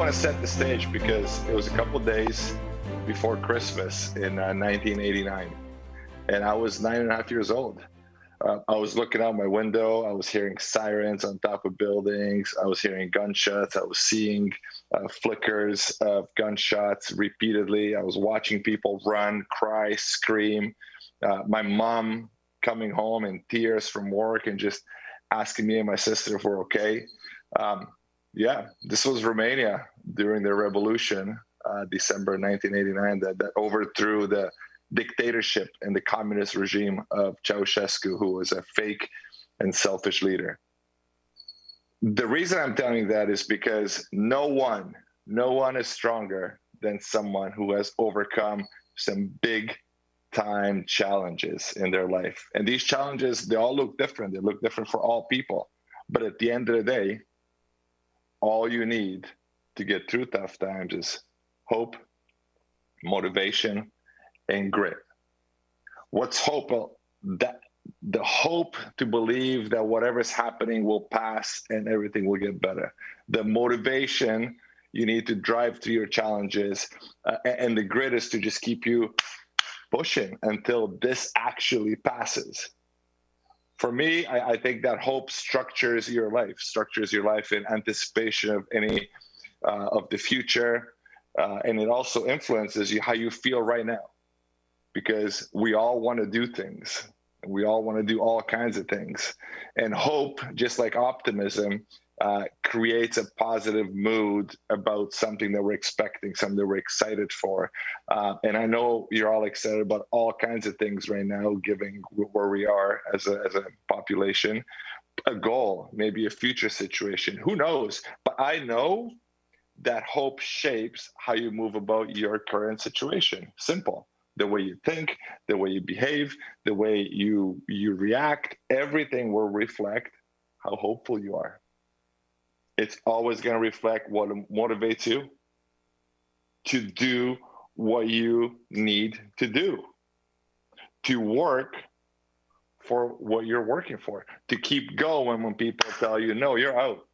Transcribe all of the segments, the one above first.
want to set the stage because it was a couple days before Christmas in 1989, and I was 9.5 years old. I was looking out my window. I was hearing sirens on top of buildings. I was hearing gunshots. I was seeing flickers of gunshots repeatedly. I was watching people run, cry, scream. My mom coming home in tears from work and just asking me and my sister if we're okay. Yeah, this was Romania during the revolution, December 1989, that overthrew the dictatorship and the communist regime of Ceausescu, who was a fake and selfish leader. The reason I'm telling you that is because no one is stronger than someone who has overcome some big time challenges in their life. And these challenges, they all look different. They look different for all people. But at the end of the day, all you need to get through tough times is hope, motivation, and grit. What's hope? Well, that the hope to believe that whatever's happening will pass and everything will get better. The motivation you need to drive through your challenges, and the grit is to just keep you pushing until this actually passes. For me, I think that hope structures your life in anticipation of any of the future, and it also influences you how you feel right now, because we all want to do things. We all want to do all kinds of things, and hope, just like optimism, creates a positive mood about something that we're expecting, something that we're excited for. And I know you're all excited about all kinds of things right now, given where we are as a population, a goal, maybe a future situation, who knows? But I know that hope shapes how you move about your current situation. Simple. The way you think, the way you behave, the way you react, everything will reflect how hopeful you are. It's always going to reflect what motivates you to do what you need to do, to work for what you're working for, to keep going when people tell you, no, you're out,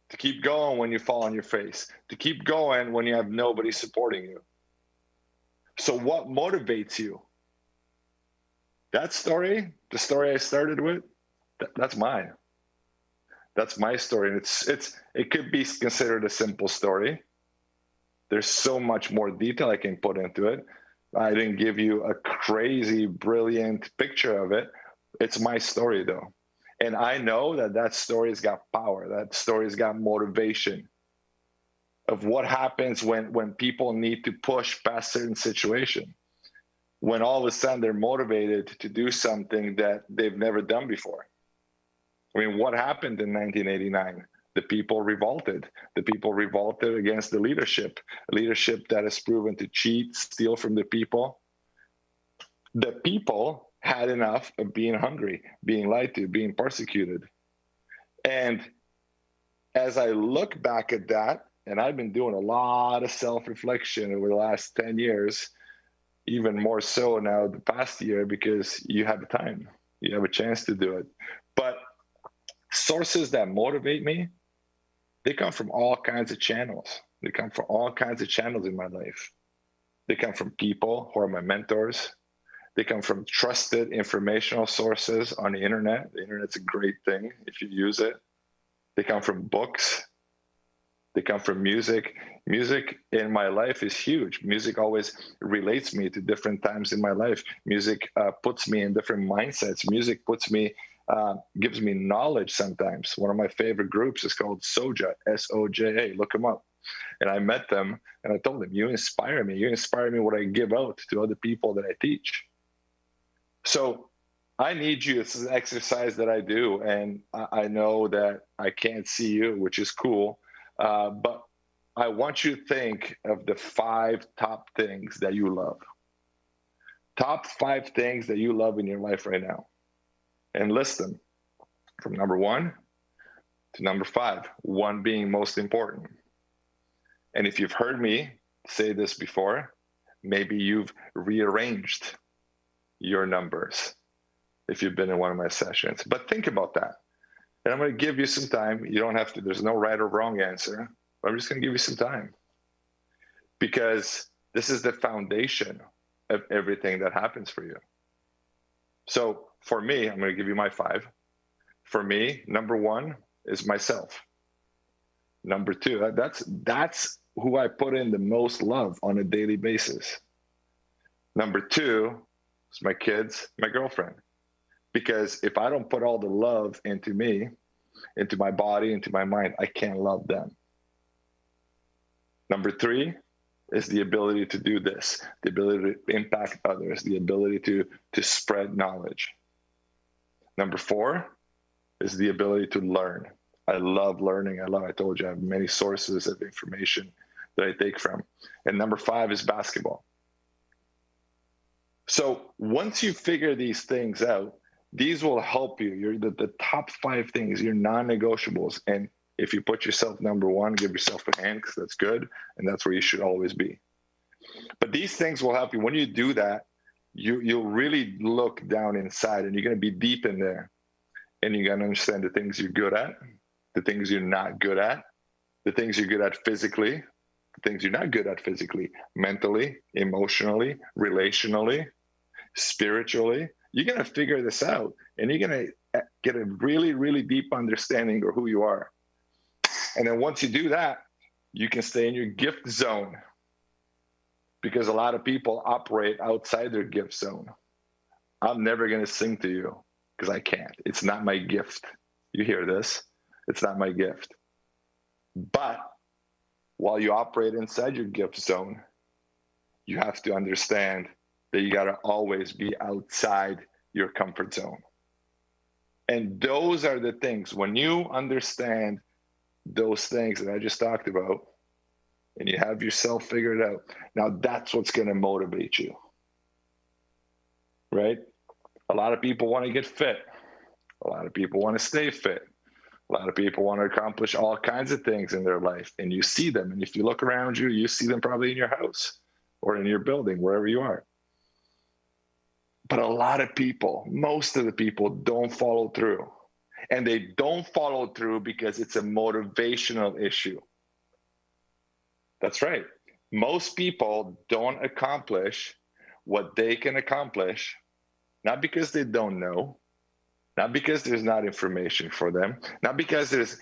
to keep going when you fall on your face, to keep going when you have nobody supporting you. So what motivates you? That story, the story I started with, that's mine. That's my story. It could be considered a simple story. There's so much more detail I can put into it. I didn't give you a crazy, brilliant picture of it. It's my story, though. And I know that story's got power. That story's got motivation of what happens when people need to push past certain situation. When all of a sudden they're motivated to do something that they've never done before. I mean, what happened in 1989? The people revolted. The people revolted against the leadership that has proven to cheat, steal from the people. The people had enough of being hungry, being lied to, being persecuted. And as I look back at that, and I've been doing a lot of self-reflection over the last 10 years, even more so now the past year, because you have the time, you have a chance to do it. But sources that motivate me, they come from all kinds of channels. They come from all kinds of channels in my life. They come from people who are my mentors. They come from trusted informational sources on the internet. The internet's a great thing if you use it. They come from books. They come from music. Music in my life is huge. Music always relates me to different times in my life. Music puts me in different mindsets. Music gives me knowledge sometimes. One of my favorite groups is called Soja, S-O-J-A. Look them up. And I met them and I told them, you inspire me. You inspire me what I give out to other people that I teach. So I need you. This is an exercise that I do. And I know that I can't see you, which is cool. But I want you to think of the 5 top things that you love. Top 5 things that you love in your life right now. And list them from number 1 to number 5, 1 being most important. And if you've heard me say this before, maybe you've rearranged your numbers if you've been in one of my sessions. But think about that. And I'm going to give you some time. You don't have to, there's no right or wrong answer. but I'm just going to give you some time, because this is the foundation of everything that happens for you. So for me, I'm going to give you my 5. For me, number 1 is myself. Number 2, that's who I put in the most love on a daily basis. Number 2 is my kids, my girlfriend. Because if I don't put all the love into me, into my body, into my mind, I can't love them. Number 3 is the ability to do this, the ability to impact others, the ability to spread knowledge. Number 4 is the ability to learn. I love learning. I told you, I have many sources of information that I take from. And number 5 is basketball. So once you figure these things out, these will help you. You're the top 5 things, your non-negotiables. And if you put yourself number 1, give yourself a hand, because that's good. And that's where you should always be. But these things will help you. When you do that, you'll really look down inside, and you're going to be deep in there. And you're going to understand the things you're good at, the things you're not good at, the things you're good at physically, the things you're not good at physically, mentally, emotionally, relationally, spiritually. You're going to figure this out, and you're going to get a really, really deep understanding of who you are. And then once you do that, you can stay in your gift zone, because a lot of people operate outside their gift zone. I'm never going to sing to you because I can't. It's not my gift. You hear this? It's not my gift. But while you operate inside your gift zone, you have to understand that you got to always be outside your comfort zone. And those are the things, when you understand those things that I just talked about, and you have yourself figured out, now that's what's going to motivate you, right? A lot of people want to get fit. A lot of people want to stay fit. A lot of people want to accomplish all kinds of things in their life, and you see them. And if you look around you, you see them probably in your house or in your building, wherever you are. But a lot of people, most of the people, don't follow through. And they don't follow through because it's a motivational issue. That's right. Most people don't accomplish what they can accomplish, not because they don't know, not because there's not information for them, not because there's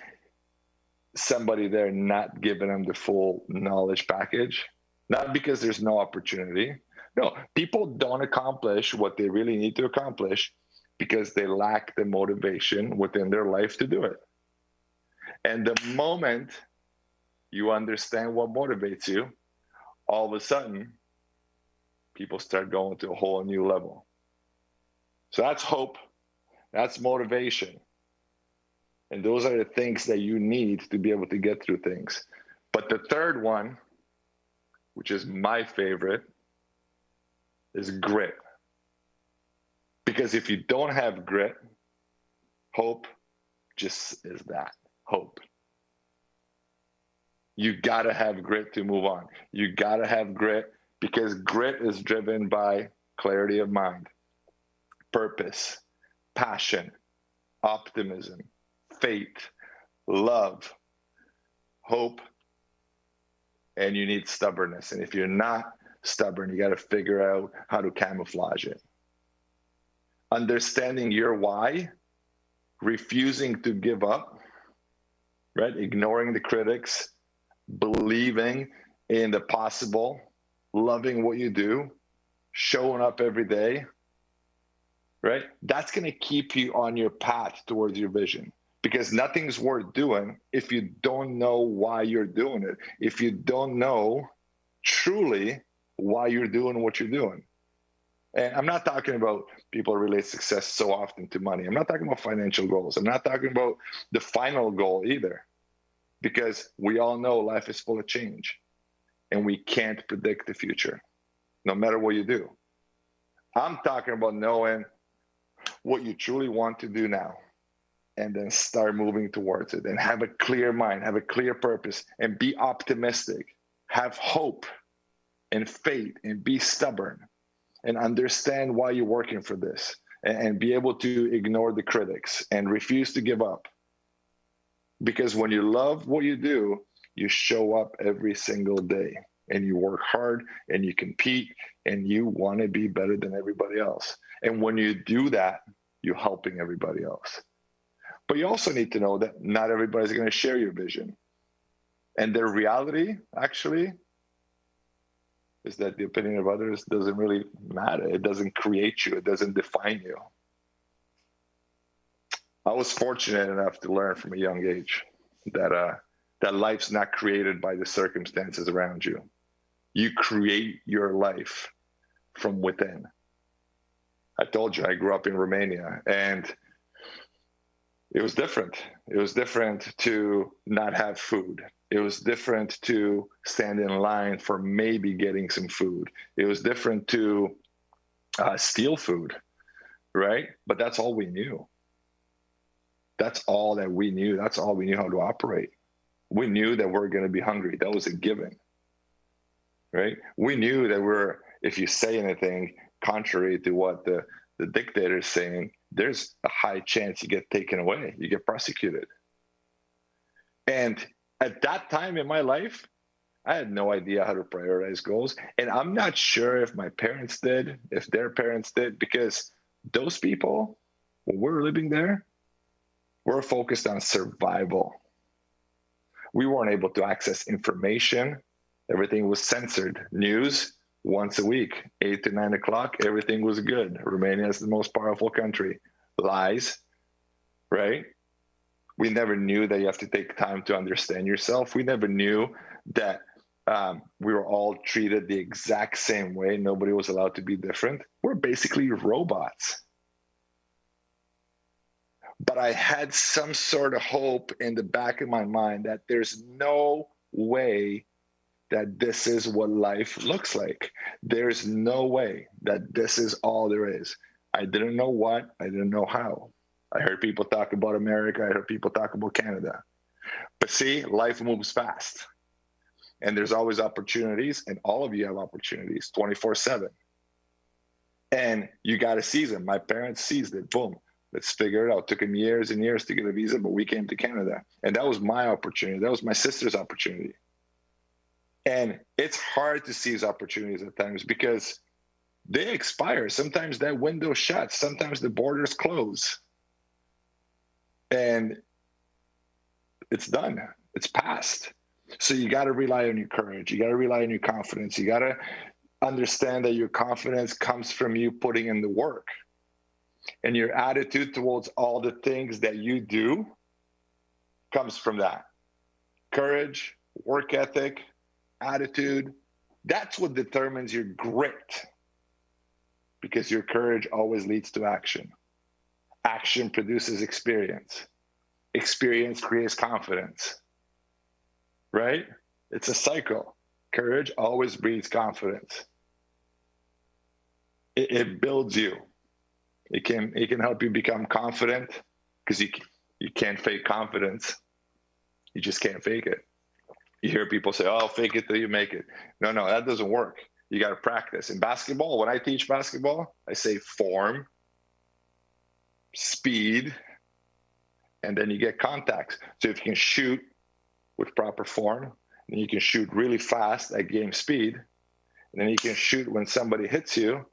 somebody there not giving them the full knowledge package, not because there's no opportunity. No, people don't accomplish what they really need to accomplish because they lack the motivation within their life to do it. And the moment you understand what motivates you, all of a sudden, people start going to a whole new level. So that's hope. That's motivation. And those are the things that you need to be able to get through things. But the third one, which is my favorite, is grit. Because if you don't have grit, hope just is that, hope. You gotta have grit to move on. You gotta have grit, because grit is driven by clarity of mind, purpose, passion, optimism, faith, love, hope, and you need stubbornness. And if you're not stubborn, you got to figure out how to camouflage it. Understanding your why, refusing to give up, right? Ignoring the critics, believing in the possible, loving what you do, showing up every day, right? That's going to keep you on your path towards your vision, because nothing's worth doing if you don't know why you're doing it. If you don't know truly why you're doing what you're doing. And I'm not talking about people relate success so often to money. I'm not talking about financial goals. I'm not talking about the final goal either, because we all know life is full of change and we can't predict the future, no matter what you do. I'm talking about knowing what you truly want to do now, and then start moving towards it, and have a clear mind, have a clear purpose, and be optimistic, have hope and faith, and be stubborn, and understand why you're working for this, and be able to ignore the critics and refuse to give up. Because when you love what you do, you show up every single day and you work hard and you compete and you want to be better than everybody else. And when you do that, you're helping everybody else. But you also need to know that not everybody's going to share your vision. And their reality, actually, is that the opinion of others doesn't really matter. It doesn't create you. It doesn't define you. I was fortunate enough to learn from a young age that life's not created by the circumstances around you. You create your life from within. I told you I grew up in Romania, and it was different. It was different to not have food. It was different to stand in line for maybe getting some food. It was different to steal food, right? But that's all we knew. That's all that we knew. That's all we knew how to operate. We knew that we're going to be hungry. That was a given, right? We knew that if you say anything contrary to what the dictator is saying, there's a high chance you get taken away, you get prosecuted. And at that time in my life, I had no idea how to prioritize goals. And I'm not sure if my parents did, if their parents did, because those people, when we were living there, we're focused on survival. We weren't able to access information. Everything was censored. News, once a week, 8 to 9 o'clock, everything was good. Romania is the most powerful country. Lies, right? We never knew that you have to take time to understand yourself. We never knew that we were all treated the exact same way. Nobody was allowed to be different. We're basically robots. But I had some sort of hope in the back of my mind that there's no way that this is what life looks like. There's no way that this is all there is. I didn't know what, I didn't know how. I heard people talk about America, I heard people talk about Canada. But see, life moves fast. And there's always opportunities, and all of you have opportunities 24/7. And you got to seize them. My parents seized it. Boom. Let's figure it out. It took them years and years to get a visa, but we came to Canada. And that was my opportunity. That was my sister's opportunity. And it's hard to seize opportunities at times because they expire. Sometimes that window shuts. Sometimes the borders close. And it's done. It's past. So you got to rely on your courage. You got to rely on your confidence. You got to understand that your confidence comes from you putting in the work. And your attitude towards all the things that you do comes from that. Courage, work ethic, attitude. That's what determines your grit. Because your courage always leads to action. Action produces experience. Experience creates confidence. Right? It's a cycle. Courage always breeds confidence. It builds you. It can help you become confident because you can't fake confidence. You just can't fake it. You hear people say, "Oh, fake it till you make it." No, that doesn't work. You got to practice. In basketball, when I teach basketball, I say form, speed, and then you get contacts. So if you can shoot with proper form, then you can shoot really fast at game speed, and then you can shoot when somebody hits you.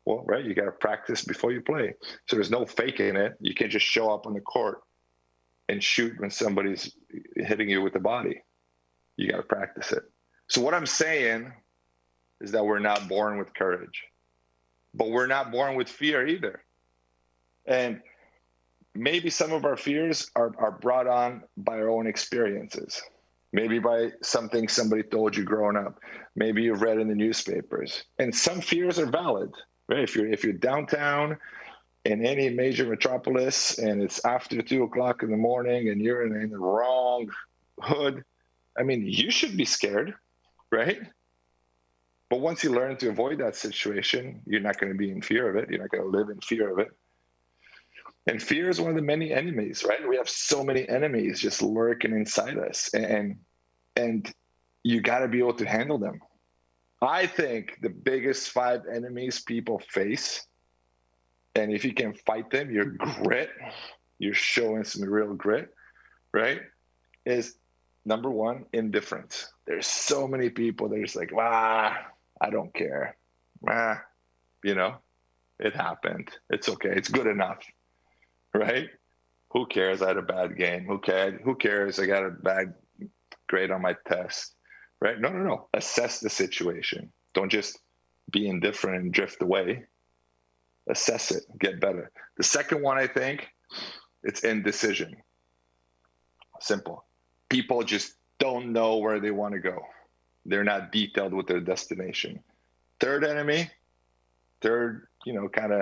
Well, right, you got to practice before you play. So there's no faking it. You can't just show up on the court and shoot when somebody's hitting you with the body. You got to practice it. So what I'm saying is that we're not born with courage, but we're not born with fear either. And maybe some of our fears are brought on by our own experiences. Maybe by something somebody told you growing up. Maybe you've read in the newspapers. And some fears are valid. Right? If you're downtown in any major metropolis and it's after 2 o'clock in the morning and you're in the wrong hood, I mean, you should be scared, right? But once you learn to avoid that situation, you're not going to be in fear of it. You're not going to live in fear of it. And fear is one of the many enemies, right? We have so many enemies just lurking inside us, and you got to be able to handle them. I think the biggest 5 enemies people face, and if you can fight them, your grit, you're showing some real grit, right? Is Number one, indifference. There's so many people that are just like, I don't care. Ah, you know, it happened. It's okay. It's good enough, right? Who cares? I had a bad game. Okay. Who cares? I got a bad grade on my test, right? No, no, no. Assess the situation. Don't just be indifferent and drift away. Assess it, get better. The second one, I think, it's indecision. Simple. People just don't know where they want to go. They're not detailed with their destination. Third enemy, kind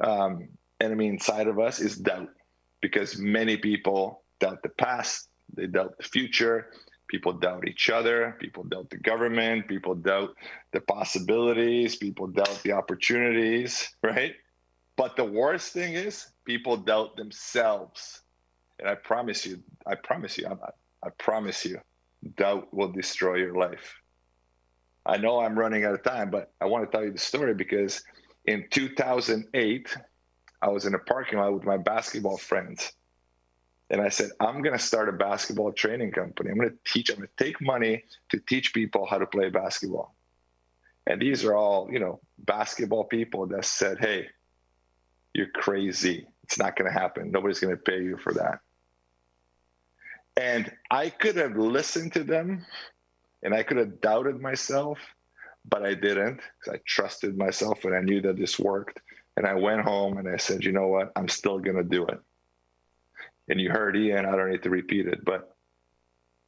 of enemy inside of us is doubt, because many people doubt the past, they doubt the future, people doubt each other, people doubt the government, people doubt the possibilities, people doubt the opportunities, right? But the worst thing is people doubt themselves. And I promise you, doubt will destroy your life. I know I'm running out of time, but I want to tell you the story because in 2008, I was in a parking lot with my basketball friends. And I said, I'm going to start a basketball training company. I'm going to take money to teach people how to play basketball. And these are all, basketball people that said, hey, you're crazy. It's not going to happen. Nobody's going to pay you for that. And I could have listened to them and I could have doubted myself, but I didn't, because I trusted myself and I knew that this worked. And I went home and I said, you know what? I'm still going to do it. And you heard Ian, I don't need to repeat it, but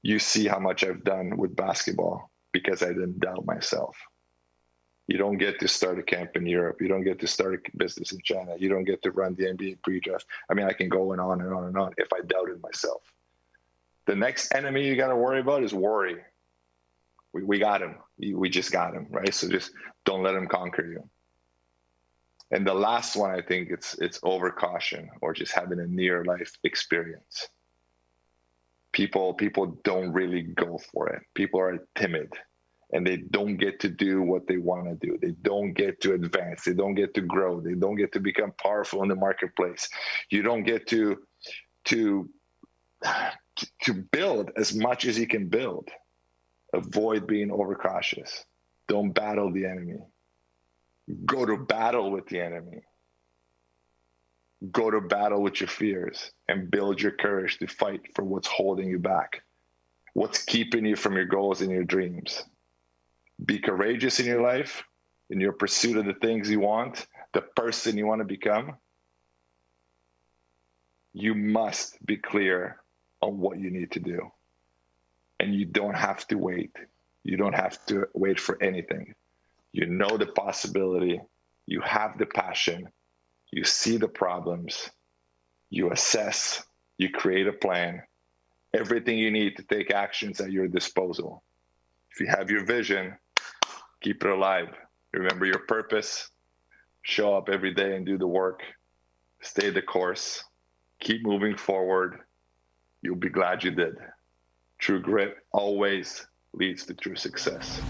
you see how much I've done with basketball because I didn't doubt myself. You don't get to start a camp in Europe. You don't get to start a business in China. You don't get to run the NBA pre-draft. I mean, I can go on and on and on if I doubted myself. The next enemy you got to worry about is worry. We got him. We just got him, right? So just don't let him conquer you. And the last one, I think it's overcaution, or just having a near life experience. People don't really go for it. People are timid and they don't get to do what they want to do. They don't get to advance. They don't get to grow. They don't get to become powerful in the marketplace. You don't get to build as much as you can build. Avoid being overcautious. Don't battle the enemy. Go to battle with the enemy. Go to battle with your fears and build your courage to fight for what's holding you back, what's keeping you from your goals and your dreams. Be courageous in your life, in your pursuit of the things you want, the person you want to become. You must be clear on what you need to do. And you don't have to wait. You don't have to wait for anything. You know the possibility, you have the passion, you see the problems, you assess, you create a plan, everything you need to take actions at your disposal. If you have your vision, keep it alive. Remember your purpose, show up every day and do the work, stay the course, keep moving forward. You'll be glad you did. True grit always leads to true success.